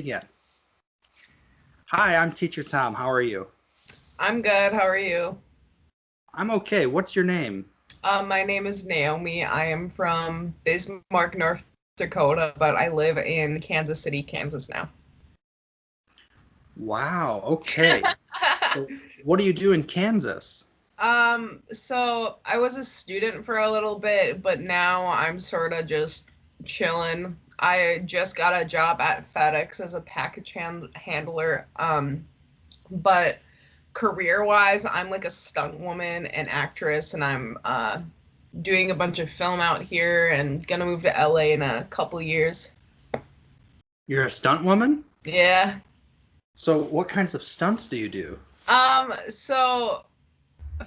Again. Hi, I'm Teacher Tom. How are you? I'm good. How are you? I'm okay. What's your name? My name is Naomi. I am from Bismarck, North Dakota, but I live in Kansas City, Kansas now. Wow, okay. So, what do you do in Kansas? So I was a student for a little bit, but now I'm sort of just chilling. I just got a job at FedEx as a handler. But career-wise, I'm like a stunt woman and actress, and I'm doing a bunch of film out here and gonna move to LA in a couple years. You're a stunt woman? Yeah. So, what kinds of stunts do you do? So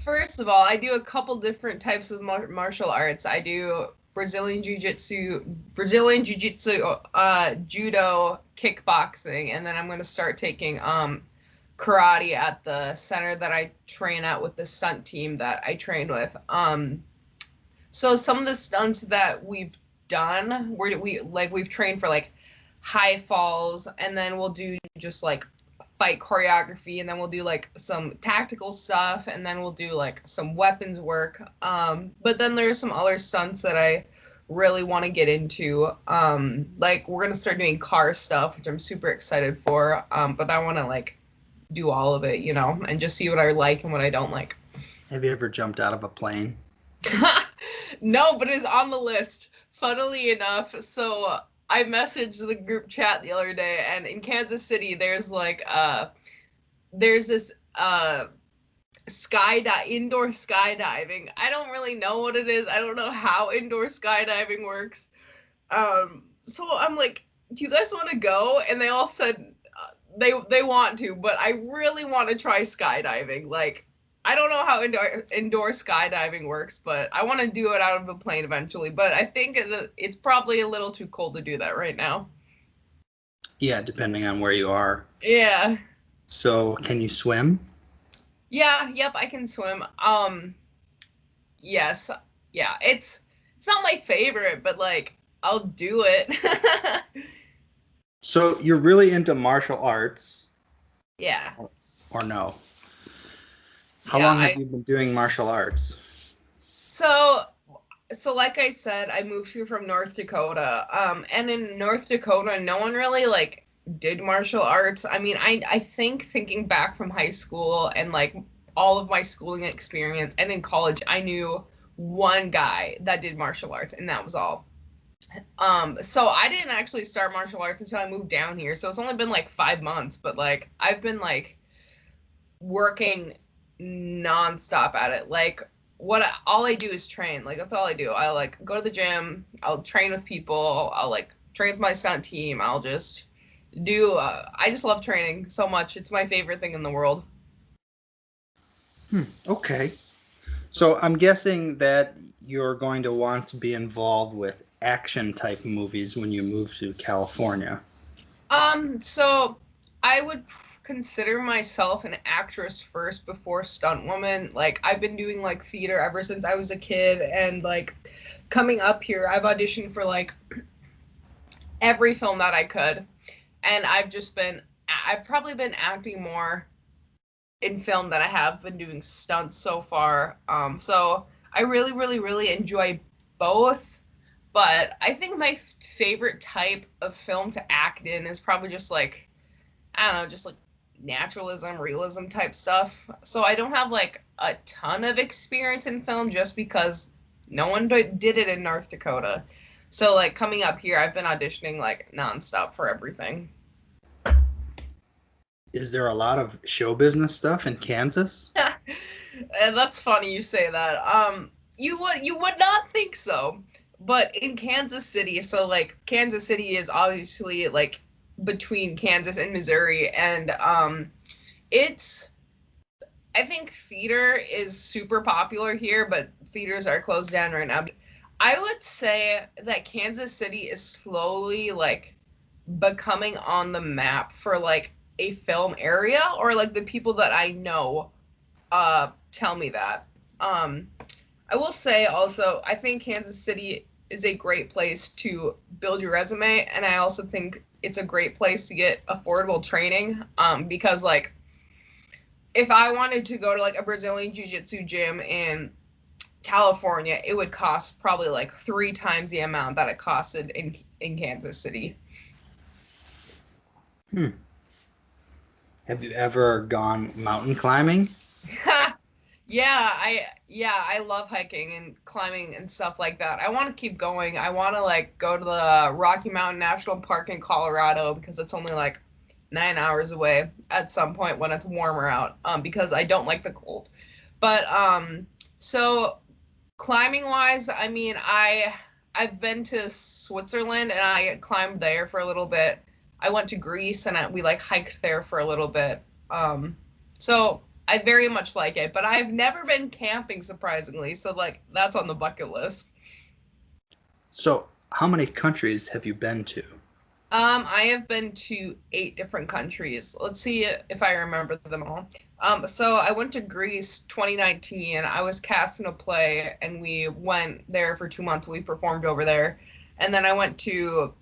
first of all, I do a couple different types of martial arts. I do Brazilian jiu-jitsu, judo, kickboxing, and then I'm going to start taking karate at the center that I train at with the stunt team that I trained with. So some of the stunts that we've done, we've trained for like high falls, and then we'll do just like fight choreography, and then we'll do like some tactical stuff, and then we'll do like some weapons work. But then there's some other stunts that I really want to get into. Like we're gonna start doing car stuff, which I'm super excited for. But I want to like do all of it, and just see what I like and what I don't like. Have you ever jumped out of a plane? No, but it's on the list. Funnily enough, so I messaged the group chat the other day, and in Kansas City, there's this indoor skydiving. I don't really know what it is. I don't know how indoor skydiving works. So I'm like, do you guys want to go? And they all said they want to, but I really want to try skydiving. Like, I don't know how indoor skydiving works, but I want to do it out of a plane eventually. But I think that it's probably a little too cold to do that right now. Yeah, depending on where you are. Yeah. So, can you swim? Yeah, yep, I can swim. Yes. Yeah, it's not my favorite, but like I'll do it. So, you're really into martial arts, Yeah. or no? How Yeah, long have you been doing martial arts? so like I said, I moved here from North Dakota. And in North Dakota, no one really like did martial arts. I mean, I think thinking back from high school and like all of my schooling experience and in college, I knew one guy that did martial arts, and that was all. So I didn't actually start martial arts until I moved down here. So it's only been like 5 months, but like I've been like working nonstop at it. Like all I do is train. Like that's all I do. I like go to the gym. I'll train with people. I'll like train with my stunt team. I'll just do. I just love training so much. It's my favorite thing in the world. Okay. So, I'm guessing that you're going to want to be involved with action type movies when you move to California. So I would consider myself an actress first before stunt woman. Like I've been doing like theater ever since I was a kid, and like coming up here, I've auditioned for like every film that I could, and I've probably been acting more in film than I have been doing stunts so far. So I really, really, really enjoy both. But I think my favorite type of film to act in is probably just like, I don't know, just like naturalism, realism type stuff. So I don't have like a ton of experience in film just because no one did it in North Dakota. So like coming up here, I've been auditioning like nonstop for everything. Is there a lot of show business stuff in Kansas? And that's funny you say that. You would not think so, but in Kansas City, so like Kansas City is obviously like between Kansas and Missouri, and it's I think theater is super popular here, but theaters are closed down right now. I would say that Kansas City is slowly like becoming on the map for like a film area, or like the people that I know tell me that. Um I will say also, I think Kansas City is a great place to build your resume, and I also think it's a great place to get affordable training. Because like if I wanted to go to like a Brazilian Jiu-Jitsu gym in California, it would cost probably like 3 times the amount that it costed in Kansas City. Hmm. Have you ever gone mountain climbing? Yeah, I love hiking and climbing and stuff like that. I want to keep going. I want to like go to the Rocky Mountain National Park in Colorado because it's only like 9 hours away at some point when it's warmer out. Because I don't like the cold. But so climbing wise, I mean, I've been to Switzerland and I climbed there for a little bit. I went to Greece and we like hiked there for a little bit. So I very much like it, but I've never been camping surprisingly. So like that's on the bucket list. So, how many countries have you been to? I have been to 8 different countries. Let's see if I remember them all. So I went to Greece 2019. I was cast in a play, and we went there for 2 months. We performed over there, and then I went to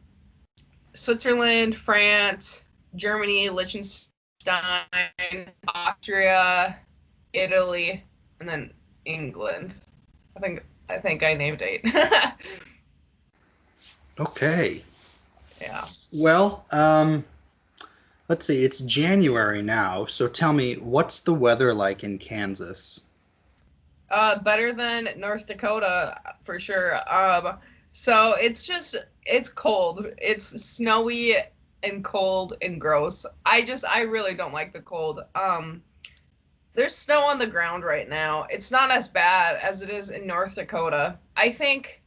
Switzerland, France, Germany, Liechtenstein, Austria, Italy, and then England. I think I named 8. Okay. Yeah. Well, let's see. It's January now, so tell me, what's the weather like in Kansas? Better than North Dakota for sure. So it's cold. It's snowy and cold and gross. I really don't like the cold. There's snow on the ground right now. It's not as bad as it is in North Dakota. I think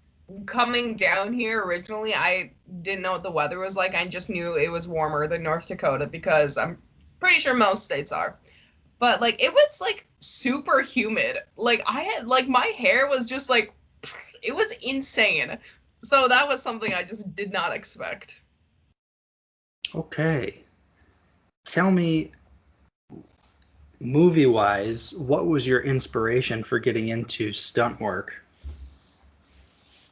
coming down here originally, I didn't know what the weather was like. I just knew it was warmer than North Dakota because I'm pretty sure most states are. But like it was like super humid. Like I had like my hair was just like it was insane. So that was something I just did not expect. Okay. Tell me, movie-wise, what was your inspiration for getting into stunt work?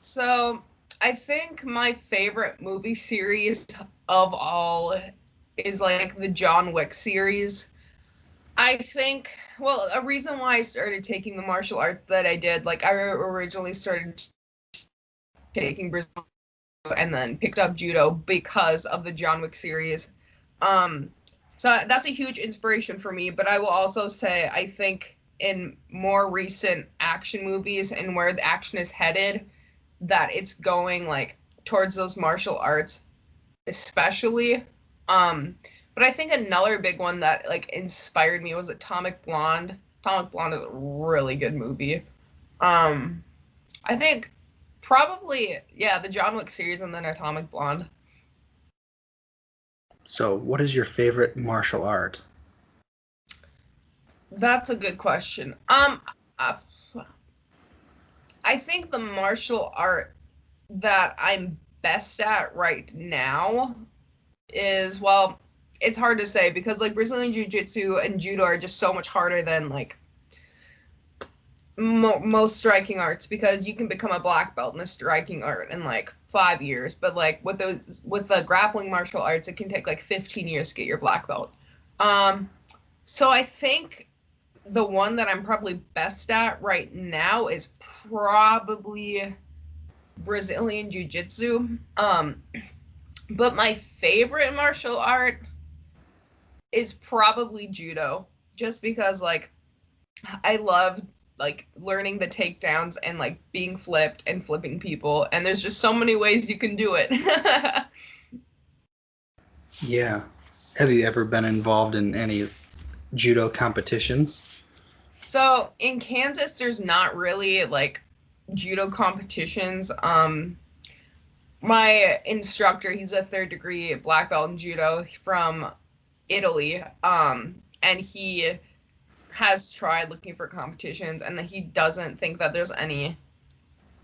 So I think my favorite movie series of all is like the John Wick series. I think, well, a reason why I started taking the martial arts that I did, like I originally started taking Brazil and then picked up judo because of the John Wick series. Um, so that's a huge inspiration for me. But I will also say I think in more recent action movies and where the action is headed, that it's going like towards those martial arts, especially. But I think another big one that like inspired me was Atomic Blonde. Atomic Blonde is a really good movie. Um, I think probably yeah, the John Wick series and then Atomic Blonde. So, what is your favorite martial art? That's a good question. Uh, I think the martial art that I'm best at right now is well, it's hard to say because like Brazilian Jiu-Jitsu and Judo are just so much harder than like most striking arts because you can become a black belt in a striking art in like 5 years, but like with the grappling martial arts, it can take like 15 years to get your black belt. Um, so I think the one that I'm probably best at right now is probably Brazilian Jiu-Jitsu. But my favorite martial art is probably Judo, just because like I love like learning the takedowns and like being flipped and flipping people, and there's just so many ways you can do it. Yeah. Have you ever been involved in any judo competitions? So in Kansas, there's not really like judo competitions. My instructor, he's a third degree black belt in judo from Italy, and he has tried looking for competitions, and he doesn't think that there's any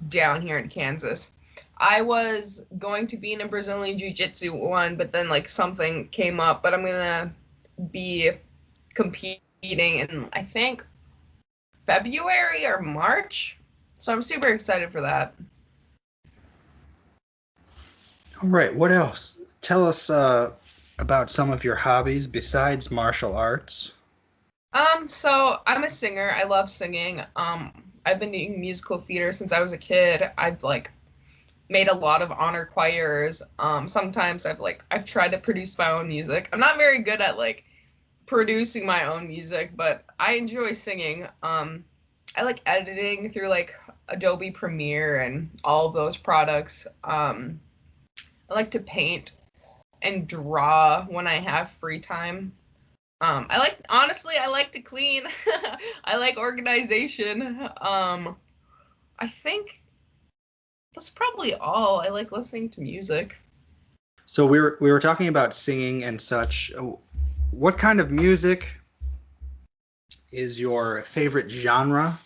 down here in Kansas. I was going to be in a Brazilian Jiu-Jitsu one, but then like something came up. But I'm gonna be competing in I think February or March, so I'm super excited for that. All right. What else? tell us about some of your hobbies besides martial arts. So I'm a singer. I love singing. I've been doing musical theater since I was a kid. I've like made a lot of honor choirs. Sometimes I've tried to produce my own music. I'm not very good at like producing my own music, but I enjoy singing. I like editing through like Adobe Premiere and all of those products. I like to paint and draw when I have free time. I like to clean. I like organization. I think that's probably all. I like listening to music. So we were talking about singing and such. What kind of music is your favorite genre?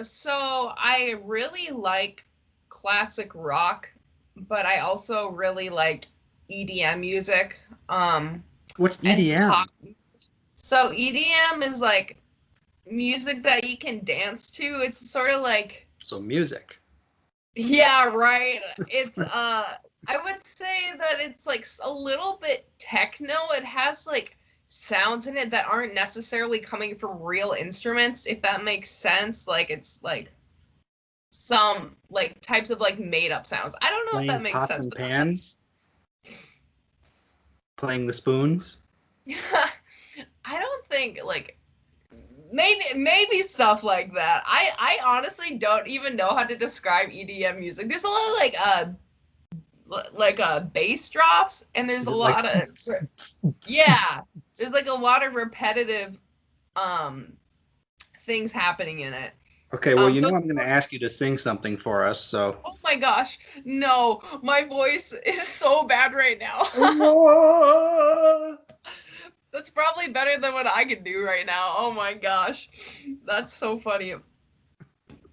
So I really like classic rock, but I also really like EDM music. What's And EDM? pop. So EDM is like music that you can dance to. It's sort of like, So music. yeah, right. It's I would say that it's like a little bit techno. It has like sounds in it that aren't necessarily coming from real instruments, if that makes sense. Like it's like some like types of like made up sounds. I don't know if that Playing makes pots sense, and but that's pans? Playing the spoons? I don't think like maybe stuff like that. I honestly don't even know how to describe EDM music. There's a lot of bass drops, and there's Is a it like lot of yeah, there's like a lot of repetitive um things happening in it. Okay, well, So I'm it's going to ask you to sing something for us, so. oh my gosh, no, my voice is so bad right now. That's probably better than what I can do right now. Oh my gosh, that's so funny.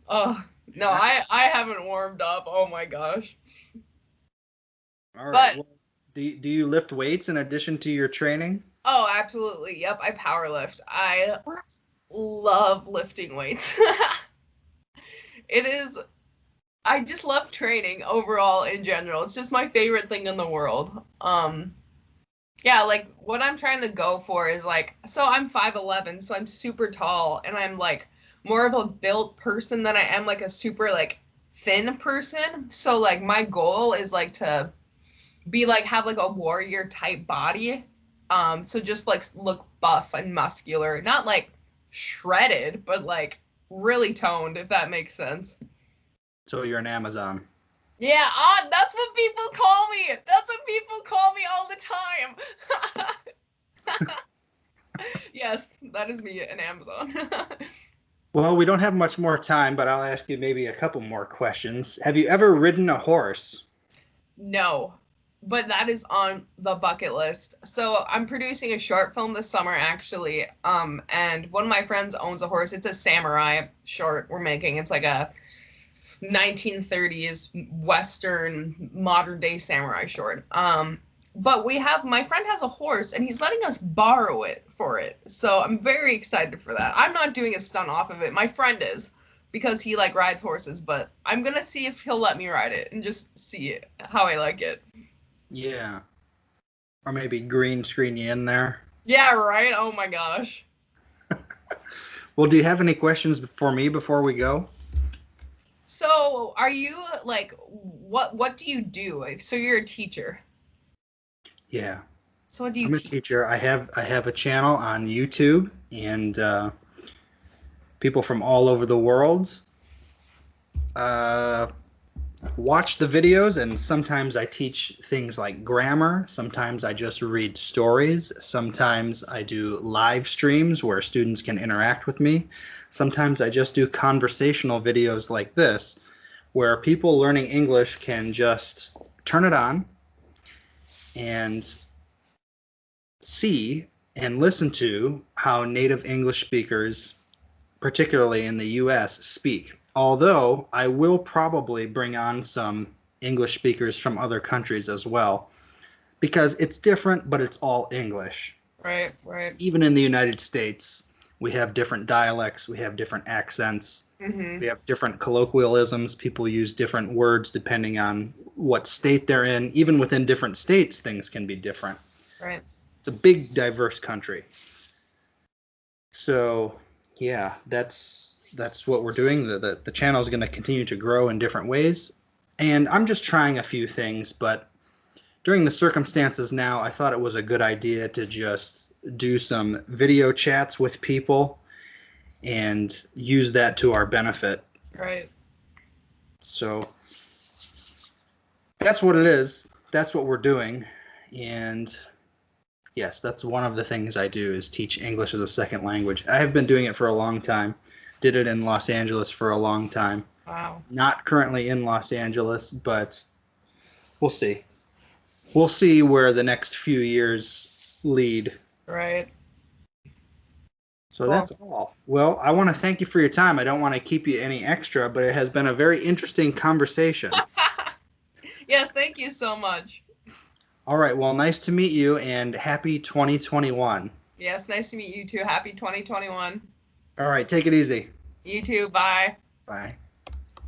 Oh no, I haven't warmed up. Oh my gosh. All right. But Well, do you lift weights in addition to your training? oh, absolutely. Yep, I power lift. I What? love lifting weights. It is I just love training overall in general. It's just my favorite thing in the world. Yeah, like what I'm trying to go for is like so I'm 5'11", so I'm super tall and I'm like more of a built person than I am like a super like thin person. So like my goal is like to be like have like a warrior type body. So just like look buff and muscular, not like shredded, but like really toned, if that makes sense. So you're an Amazon. Yeah, that's what people call me. That's what people call me all the time. Yes, that is me in Amazon. Well, we don't have much more time, but I'll ask you maybe a couple more questions. Have you ever ridden a horse? No, but that is on the bucket list. So I'm producing a short film this summer, actually. And one of my friends owns a horse. It's a samurai short we're making. It's like a 1930s Western modern day samurai short. But my friend has a horse and he's letting us borrow it for it. So I'm very excited for that. I'm not doing a stunt off of it. My friend is because he like rides horses, but I'm gonna see if he'll let me ride it and just see it, how I like it. Yeah. Or maybe green screen you in there. Yeah, right? Oh my gosh. Well, do you have any questions for me before we go? So are you like what do you do? So you're a teacher. Yeah. So what do you I'm a teach? teacher. I have a channel on YouTube, and people from all over the world uh, watch the videos, and sometimes I teach things like grammar. Sometimes I just read stories. Sometimes I do live streams where students can interact with me. Sometimes I just do conversational videos like this, where people learning English can just turn it on and see and listen to how native English speakers, particularly in the US, speak. Although I will probably bring on some English speakers from other countries as well, because it's different, but it's all English. Right, right. Even in the United States, we have different dialects, we have different accents. Mm-hmm. We have different colloquialisms. People use different words depending on what state they're in. Even within different states, things can be different. Right. It's a big, diverse country. So, yeah, that's what we're doing. The channel is going to continue to grow in different ways. And I'm just trying a few things, but during the circumstances now, I thought it was a good idea to just do some video chats with people and use that to our benefit. Right. So that's what it is. That's what we're doing. And yes, that's one of the things I do is teach English as a second language. I have been doing it for a long time. Did it in Los Angeles for a long time. Wow. Not currently in Los Angeles, but we'll see. We'll see where the next few years lead. Right. So Cool. that's all. Well, I want to thank you for your time. I don't want to keep you any extra, but it has been a very interesting conversation. Yes, thank you so much. All right. Well, nice to meet you and happy 2021. Yes, nice to meet you too. Happy 2021. All right. Take it easy. You too. Bye. Bye.